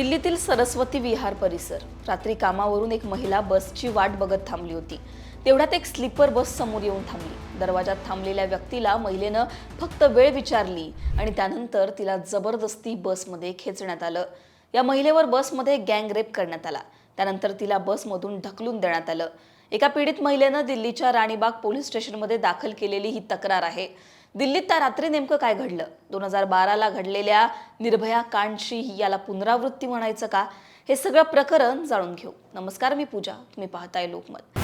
दिल्लीतील सरस्वती विहार परिसर. रात्री कामावरून एक महिला बसची वाट बघत थांबली होती. तेवढ्यात एक स्लीपर बस समोर येऊन थांबली. दरवाजात थांबलेल्या व्यक्तीला महिलेनं फक्त वेळ विचारली आणि त्यानंतर तिला जबरदस्ती बसमध्ये खेचण्यात आलं. या महिलेवर बसमध्ये गँग रेप करण्यात आला. त्यानंतर तिला बसमधून ढकलून देण्यात आलं. एका पीडित महिलेनं दिल्लीच्या राणीबाग पोलीस स्टेशनमध्ये दाखल केलेली ही तक्रार आहे. दिल्लीत त्या रात्री नेमकं काय घडलं? 2012ला घडलेल्या निर्भया कांडची याला पुनरावृत्ती म्हणायचं का? हे सगळं प्रकरण जाणून घेऊ. नमस्कार, मी पूजा. तुम्ही पाहताय लोकमत.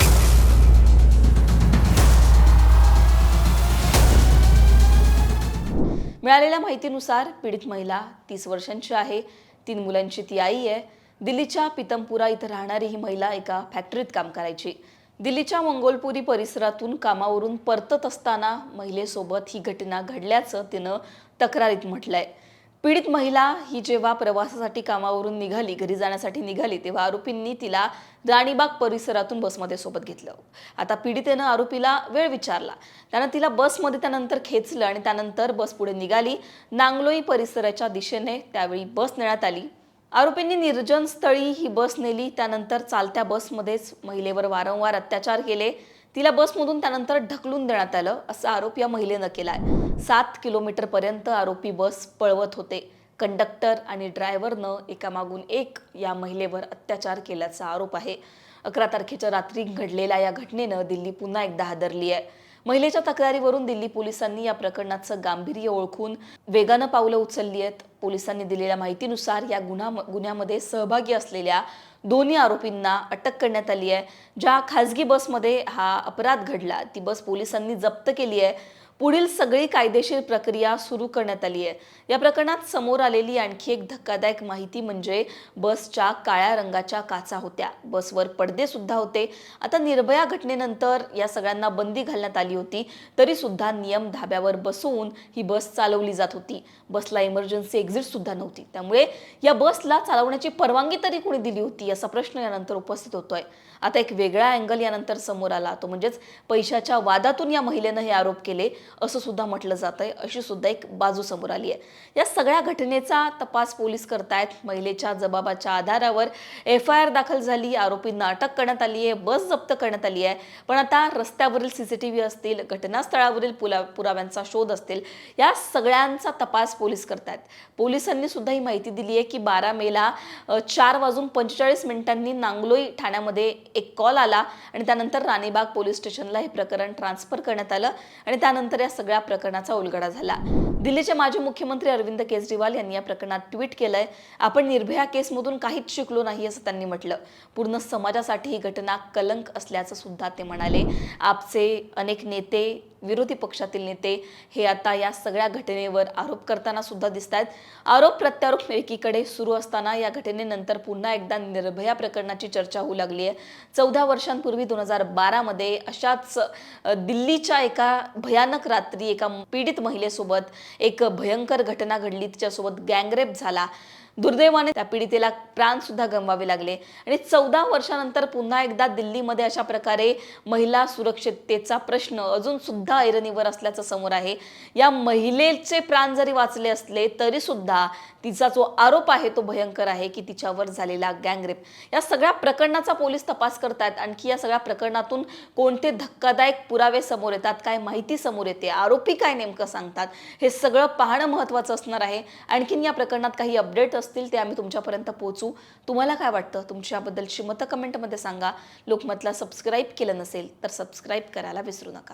मिळालेल्या माहितीनुसार पीडित महिला 30 वर्षांची आहे. 3 मुलांची ती आई आहे. दिल्लीच्या पितमपुरा इथं राहणारी ही महिला एका फॅक्टरीत काम करायची. दिल्लीच्या मंगोलपुरी परिसरातून कामावरून परतत असताना महिलेसोबत ही घटना घडल्याचं तिनं तक्रारीत म्हटलंय. पीडित महिला ही जेव्हा प्रवासासाठी कामावरून घरी जाण्यासाठी निघाली तेव्हा आरोपींनी तिला राणीबाग परिसरातून बसमध्ये सोबत घेतलं. आता पीडितेनं आरोपीला वेळ विचारला. त्यानं तिला बसमध्ये त्यानंतर खेचलं आणि त्यानंतर बस पुढे निघाली. नांगलोई परिसराच्या दिशेने त्यावेळी बस नेण्यात आली. आरोपींनी निर्जन स्थळी ही बस नेली. त्यानंतर चालत्या बसमध्येच महिलेवर वारंवार अत्याचार केले. तिला बसमधून त्यानंतर ढकलून देण्यात आलं, असा आरोप या महिलेनं केलाय. 7 किलोमीटरपर्यंत आरोपी बस पळवत होते. कंडक्टर आणि ड्रायव्हरनं एकामागून एक या महिलेवर अत्याचार केल्याचा आरोप आहे. 11 तारखेच्या रात्री घडलेल्या या घटनेनं दिल्ली पुन्हा एकदा हादरली आहे. महिलेच्या तक्रारीवरून दिल्ली पोलिसांनी या प्रकरणाचं गांभीर्य ओळखून वेगानं पावलं उचलली आहेत. पोलिसांनी दिलेल्या माहितीनुसार या गुन्ह्यामध्ये सहभागी असलेल्या दोन्ही आरोपींना अटक करण्यात आली आहे. ज्या खासगी बसमध्ये हा अपराध घडला ती बस पोलिसांनी जप्त केली आहे. पुढील सगळी कायदेशीर प्रक्रिया सुरू करण्यात आली आहे. या प्रकरणात समोर आलेली आणखी एक धक्कादायक माहिती म्हणजे बसच्या काळ्या रंगाच्या काचा होत्या. बसवर पडदे सुद्धा होते. आता निर्भया घटनेनंतर या सगळ्यांना बंदी घालण्यात आली होती, तरी सुद्धा नियम धाब्यावर बसवून ही बस चालवली जात होती. बसला इमर्जन्सी एक्झिट सुद्धा नव्हती. त्यामुळे या बसला चालवण्याची परवानगी तरी कोणी दिली होती असा प्रश्न यानंतर उपस्थित होतोय. आता एक वेगळा अँगल यानंतर समोर आला, तो म्हणजेच पैशाच्या वादातून या महिलेनं हे आरोप केले असं सुद्धा म्हटलं जातंय. अशी सुद्धा एक बाजू समोर आली आहे. या सगळ्या घटनेचा तपास पोलीस करतायत. महिलेच्या जबाबाच्या आधारावर FIR दाखल झाली. आरोपींना अटक करण्यात आली आहे. बस जप्त करण्यात आली आहे. पण आता रस्त्यावरील CCTV असतील, घटनास्थळावरील पुराव्यांचा शोध असतील, या सगळ्यांचा तपास पोलीस करतायत. पोलिसांनी सुद्धा ही माहिती दिली आहे की 12 मेला 4:45 नांगलोई ठाण्यामध्ये एक कॉल आला आणि त्यानंतर राणीबाग पोलीस स्टेशनला हे प्रकरण ट्रान्सफर करण्यात आलं आणि त्यानंतर या सगळ्या प्रकरणाचा उलगडा झाला. दिल्लीचे माजी मुख्यमंत्री अरविंद केजरीवाल यांनी या प्रकरणात ट्विट केलंय. आपण निर्भया केसमधून काहीच शिकलो नाही असं त्यांनी म्हटलं. पूर्ण समाजासाठी ही घटना कलंक असल्याचं सुद्धा ते म्हणाले. आपचे अनेक नेते, विरोधी पक्षातील नेते हे आता या सगळ्या घटनेवर आरोप करताना सुद्धा दिसत आहेत. आरोप प्रत्यारोप एकीकडे सुरू असताना या घटनेनंतर पुन्हा एकदा निर्भया प्रकरणाची चर्चा होऊ लागली आहे. 14 वर्षांपूर्वी 2012 मध्ये अशाच दिल्लीच्या एका भयानक रात्री एका पीडित महिलेसोबत एक भयंकर घटना घडली. तिच्यासोबत गँगरेप झाला. दुर्दैवाने त्या पीडितेला प्राण सुद्धा गमवावे लागले आणि 14 वर्षानंतर पुन्हा एकदा दिल्लीमध्ये अशा प्रकारे महिला सुरक्षिततेचा प्रश्न अजून सुद्धा ऐरणीवर असल्याचं समोर आहे. या महिलेचे प्राण जरी वाचले असले तरी सुद्धा तिचा जो आरोप आहे तो भयंकर आहे की तिच्यावर झालेला गँगरेप. या सगळ्या प्रकरणाचा पोलीस तपास करतात. आणखी या सगळ्या प्रकरणातून कोणते धक्कादायक पुरावे समोर येतात, काय माहिती समोर येते, आरोपी काय नेमकं सांगतात, हे सगळं पाहणं महत्त्वाचं असणार आहे. आणखीन या प्रकरणात काही अपडेट असतील ते आम्ही तुमच्यापर्यंत पोहोचू. तुम्हाला काय वाटतं? तुमची याबद्दलची मतं कमेंटमध्ये सांगा. लोकमतला सबस्क्राईब केलं नसेल तर सबस्क्राईब करायला विसरू नका.